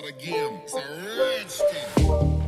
start again. It's a Redskin.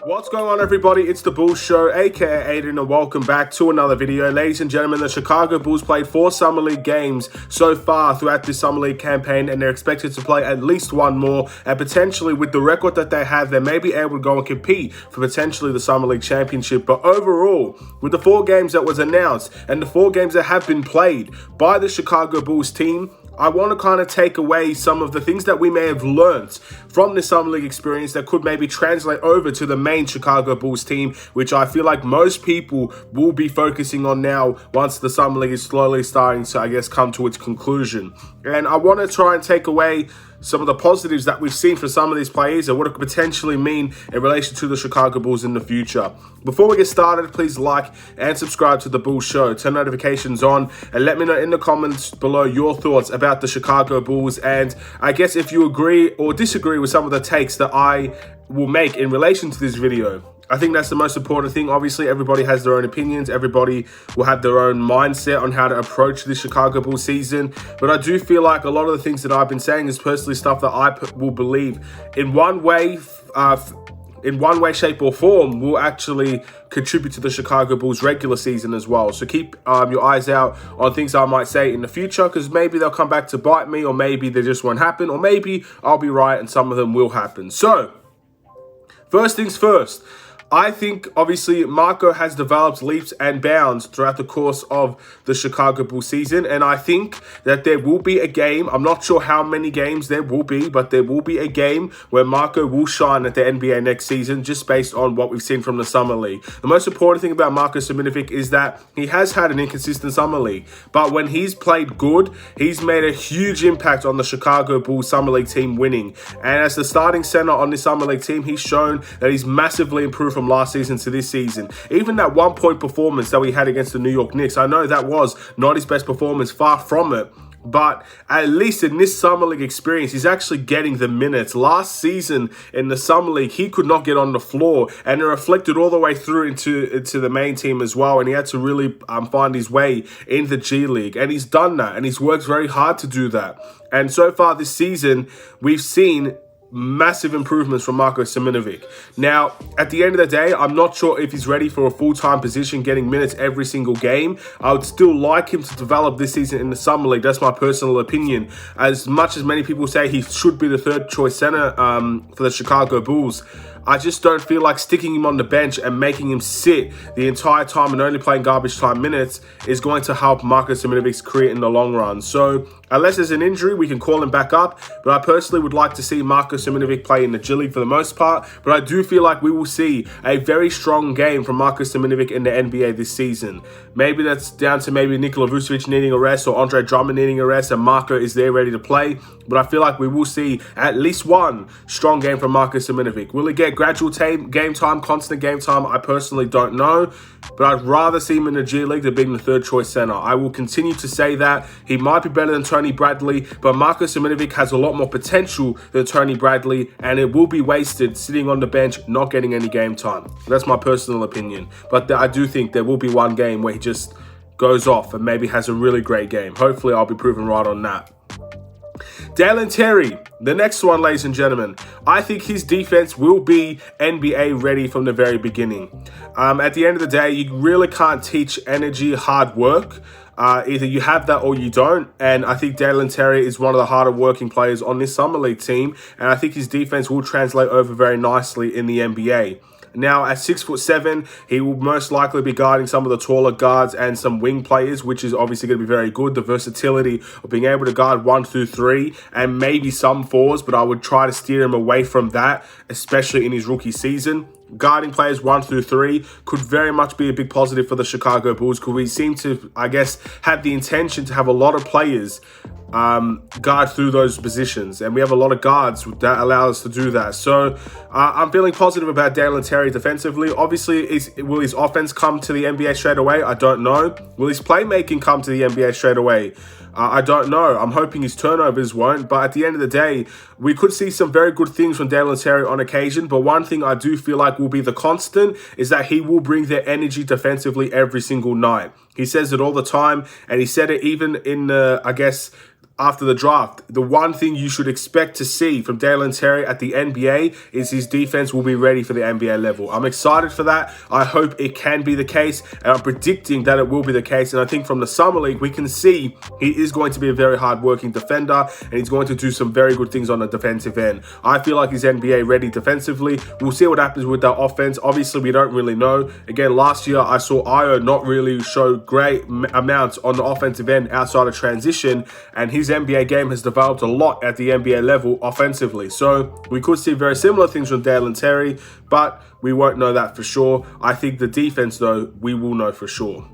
What's going on, everybody? It's the Bulls Show, aka Aiden, and welcome back to another video. Ladies and gentlemen, the Chicago Bulls played 4 Summer League games so far throughout this Summer League campaign, and they're expected to play at least one more, and potentially with the record that they have, they may be able to go and compete for potentially the Summer League Championship. But overall, with the 4 games that was announced and the 4 games that have been played by the Chicago Bulls team, I want to kind of take away some of the things that we may have learned from the Summer League experience that could maybe translate over to the main Chicago Bulls team, which I feel like most people will be focusing on now once the Summer League is slowly starting to, I guess, come to its conclusion. And I want to try and take away some of the positives that we've seen for some of these players and what it could potentially mean in relation to the Chicago Bulls in the future. Before we get started, please like and subscribe to the Bulls Show. Turn notifications on and let me know in the comments below your thoughts about the Chicago Bulls, and I guess if you agree or disagree with some of the takes that I will make in relation to this video. I think that's the most important thing. Obviously, everybody has their own opinions. Everybody will have their own mindset on how to approach the Chicago Bulls season. But I do feel like a lot of the things that I've been saying is personally stuff that I will believe in one way, shape, or form will actually contribute to the Chicago Bulls regular season as well. So keep your eyes out on things I might say in the future, because maybe they'll come back to bite me, or maybe they just won't happen, or maybe I'll be right and some of them will happen. So, first things first. I think, obviously, Marco has developed leaps and bounds throughout the course of the Chicago Bulls season, and I think that there will be a game. I'm not sure how many games there will be, but there will be a game where Marco will shine at the NBA next season, just based on what we've seen from the Summer League. The most important thing about Marko Simonovic is that he has had an inconsistent Summer League, but when he's played good, he's made a huge impact on the Chicago Bulls Summer League team winning. And as the starting center on the Summer League team, he's shown that he's massively improved from last season to this season. Even that 1-point performance that we had against the New York Knicks, I know that was not his best performance, far from it. But at least in this Summer League experience, he's actually getting the minutes. Last season in the Summer League, he could not get on the floor, and it reflected all the way through into the main team as well. And he had to really find his way in the G League. And he's done that, and he's worked very hard to do that. And so far this season, we've seen massive improvements from Marko Simonovic. Now, at the end of the day, I'm not sure if he's ready for a full-time position, getting minutes every single game. I would still like him to develop this season in the Summer League. That's my personal opinion. As much as many people say he should be the third-choice center for the Chicago Bulls, I just don't feel like sticking him on the bench and making him sit the entire time and only playing garbage time minutes is going to help Marko Simonovic's career in the long run. So, unless there's an injury, we can call him back up. But I personally would like to see Marko Simonovic play in the G League for the most part. But I do feel like we will see a very strong game from Marko Simonovic in the NBA this season. Maybe that's down to maybe Nikola Vucevic needing a rest or Andre Drummond needing a rest, and Marko is there ready to play. But I feel like we will see at least one strong game from Marko Simonovic. Will he get gradual game time, constant game time? I personally don't know. But I'd rather see him in the G League than being the third-choice center. I will continue to say that. He might be better than Tony Bradley, but Marko Simonovic has a lot more potential than Tony Bradley, and it will be wasted sitting on the bench, not getting any game time. That's my personal opinion. But I do think there will be one game where he just goes off and maybe has a really great game. Hopefully, I'll be proven right on that. Dalen Terry, the next one, ladies and gentlemen. I think his defense will be NBA ready from the very beginning. At the end of the day, you really can't teach energy, hard work. Either you have that or you don't. And I think Dalen Terry is one of the harder working players on this Summer League team. And I think his defense will translate over very nicely in the NBA. Now, at 6'7", he will most likely be guarding some of the taller guards and some wing players, which is obviously going to be very good. The versatility of being able to guard 1 through 3 and maybe some 4s, but I would try to steer him away from that, especially in his rookie season. Guarding players 1 through 3 could very much be a big positive for the Chicago Bulls, because we seem to, I guess, have the intention to have a lot of players guard through those positions, and we have a lot of guards that allow us to do that. So I'm feeling positive about Dalen Terry defensively. Obviously, will his offense come to the NBA straight away? I don't know. Will his playmaking come to the NBA straight away? I don't know. I'm hoping his turnovers won't. But at the end of the day, we could see some very good things from Dalen Terry on occasion. But one thing I do feel like will be the constant is that he will bring their energy defensively every single night. He says it all the time. And he said it even in, after the draft. The one thing you should expect to see from Dalen Terry at the NBA is his defense will be ready for the NBA level. I'm excited for that. I hope it can be the case, and I'm predicting that it will be the case. And I think from the Summer League, we can see he is going to be a very hard-working defender, and he's going to do some very good things on the defensive end. I feel like he's NBA ready defensively. We'll see what happens with that offense. Obviously, we don't really know. Again, last year, I saw Ayo not really show great amounts on the offensive end outside of transition, and his NBA game has developed a lot at the NBA level offensively. So we could see very similar things from Dalen Terry, but we won't know that for sure. I think the defense, though, we will know for sure.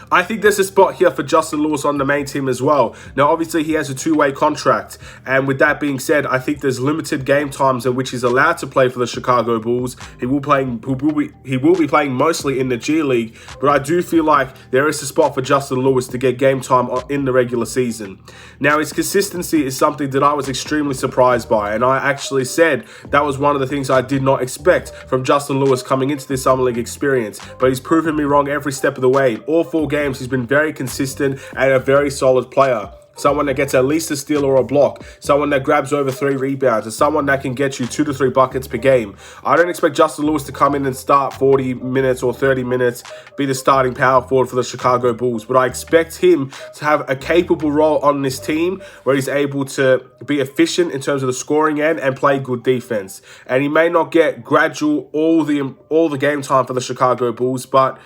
I think there's a spot here for Justin Lewis on the main team as well. Now, obviously, he has a two-way contract. And with that being said, I think there's limited game times in which he's allowed to play for the Chicago Bulls. He will be playing mostly in the G League. But I do feel like there is a spot for Justin Lewis to get game time in the regular season. Now, his consistency is something that I was extremely surprised by. And I actually said that was one of the things I did not expect from Justin Lewis coming into this Summer League experience. But he's proven me wrong every step of the way. In all 4 games, he's been very consistent and a very solid player. Someone that gets at least a steal or a block, someone that grabs over 3 rebounds, and someone that can get you 2 to 3 buckets per game. I don't expect Justin Lewis to come in and start 40 minutes or 30 minutes, be the starting power forward for the Chicago Bulls, but I expect him to have a capable role on this team where he's able to be efficient in terms of the scoring end and play good defense. And he may not get gradual all the game time for the Chicago Bulls, but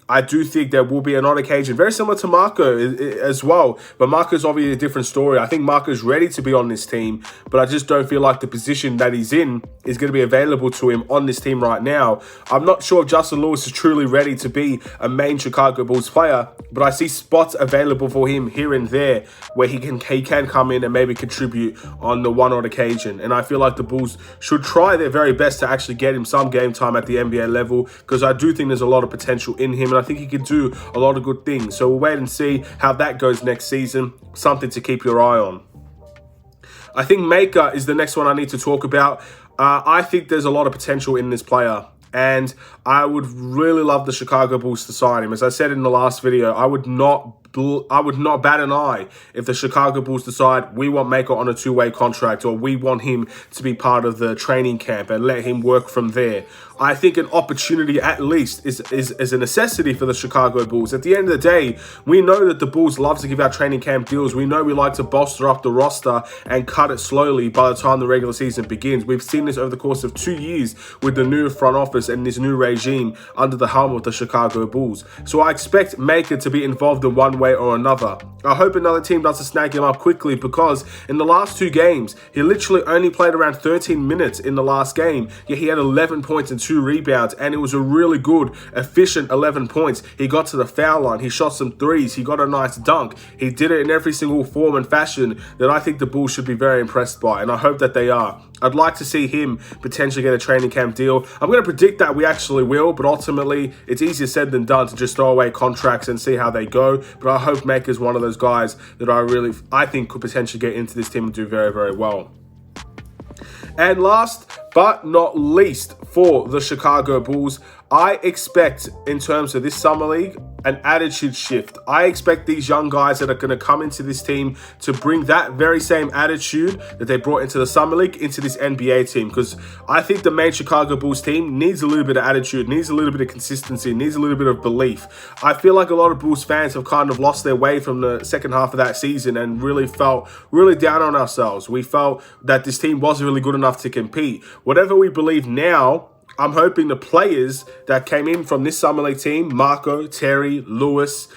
I do think there will be an odd occasion, very similar to Marco as well. But Marco's obviously a different story. I think Marco's ready to be on this team, but I just don't feel like the position that he's in is going to be available to him on this team right now. I'm not sure if Justin Lewis is truly ready to be a main Chicago Bulls player, but I see spots available for him here and there where he can come in and maybe contribute on the one odd occasion. And I feel like the Bulls should try their very best to actually get him some game time at the NBA level, because I do think there's a lot of potential in him. I think he can do a lot of good things. So we'll wait and see how that goes next season. Something to keep your eye on. I think Maker is the next one I need to talk about. I think there's a lot of potential in this player, and I would really love the Chicago Bulls to sign him. As I said in the last video, I would not bat an eye if the Chicago Bulls decide we want Maker on a 2-way contract, or we want him to be part of the training camp and let him work from there. I think an opportunity at least is a necessity for the Chicago Bulls. At the end of the day, we know that the Bulls love to give out training camp deals. We know we like to bolster up the roster and cut it slowly by the time the regular season begins. We've seen this over the course of 2 years with the new front office and this new regime under the helm of the Chicago Bulls. So I expect Maker to be involved in one way or another. I hope another team doesn't snag him up quickly, because in the last 2 games, he literally only played around 13 minutes in the last game, yet he had 11 points and 2 rebounds, and it was a really good, efficient 11 points. He got to the foul line, he shot some threes, he got a nice dunk. He did it in every single form and fashion that I think the Bulls should be very impressed by, and I hope that they are. I'd like to see him potentially get a training camp deal. I'm going to predict that we actually will, but ultimately, it's easier said than done to just throw away contracts and see how they go. But I hope Maker's one of those guys that I think could potentially get into this team and do very, very well. And last but not least for the Chicago Bulls, I expect, in terms of this Summer League, an attitude shift. I expect these young guys that are going to come into this team to bring that very same attitude that they brought into the Summer League into this NBA team, because I think the main Chicago Bulls team needs a little bit of attitude, needs a little bit of consistency, needs a little bit of belief. I feel like a lot of Bulls fans have kind of lost their way from the second half of that season and really felt really down on ourselves. We felt that this team wasn't really good enough to compete. Whatever we believe now, I'm hoping the players that came in from this Summer League team, Marco, Terry, Lewis,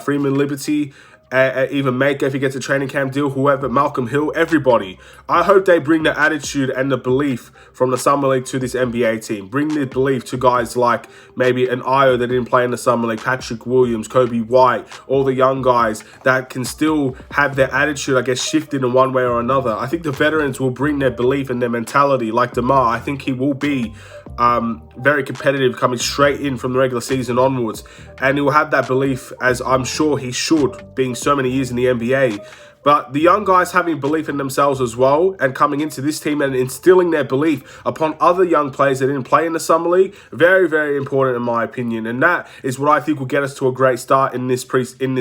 Freeman Liberty, even Maker if he gets a training camp deal, whoever, Malcolm Hill, everybody. I hope they bring the attitude and the belief from the Summer League to this NBA team. Bring the belief to guys like maybe an Ayo that didn't play in the Summer League, Patrick Williams, Kobe White, all the young guys that can still have their attitude, I guess, shifted in one way or another. I think the veterans will bring their belief and their mentality. Like DeMar, I think he will be very competitive coming straight in from the regular season onwards, and he will have that belief, as I'm sure he should, being so many years in the NBA. But the young guys having belief in themselves as well and coming into this team and instilling their belief upon other young players that didn't play in the Summer League, very, very important in my opinion. And that is what I think will get us to a great start in this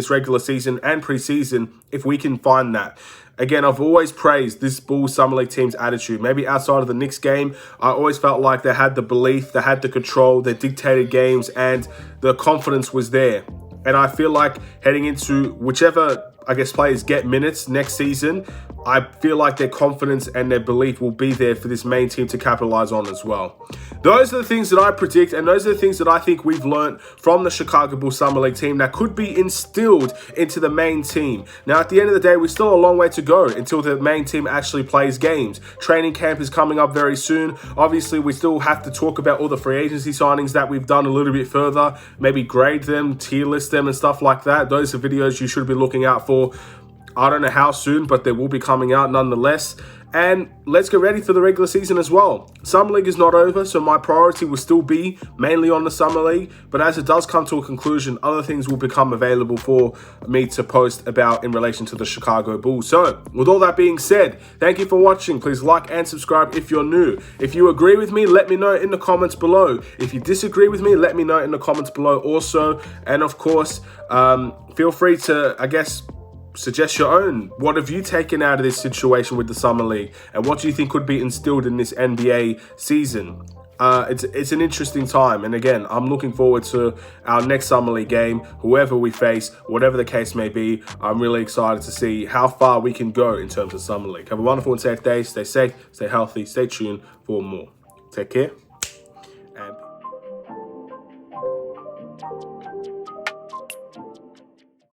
regular season and preseason if we can find that. Again, I've always praised this Bulls Summer League team's attitude. Maybe outside of the Knicks game, I always felt like they had the belief, they had the control, they dictated games, and the confidence was there. And I feel like heading into whichever, I guess, players get minutes next season, I feel like their confidence and their belief will be there for this main team to capitalize on as well. Those are the things that I predict, and those are the things that I think we've learned from the Chicago Bulls Summer League team that could be instilled into the main team. Now, at the end of the day, we're still a long way to go until the main team actually plays games. Training camp is coming up very soon. Obviously, we still have to talk about all the free agency signings that we've done a little bit further, maybe grade them, tier list them, and stuff like that. Those are videos you should be looking out for. I don't know how soon, but they will be coming out nonetheless. And let's get ready for the regular season as well. Summer League is not over, so my priority will still be mainly on the Summer League. But as it does come to a conclusion, other things will become available for me to post about in relation to the Chicago Bulls. So, with all that being said, thank you for watching. Please like and subscribe if you're new. If you agree with me, let me know in the comments below. If you disagree with me, let me know in the comments below also. And of course, feel free to, I guess, suggest your own. What have you taken out of this situation with the Summer League? And what do you think could be instilled in this NBA season? It's an interesting time. And again, I'm looking forward to our next Summer League game. Whoever we face, whatever the case may be, I'm really excited to see how far we can go in terms of Summer League. Have a wonderful and safe day. Stay safe, stay healthy, stay tuned for more. Take care.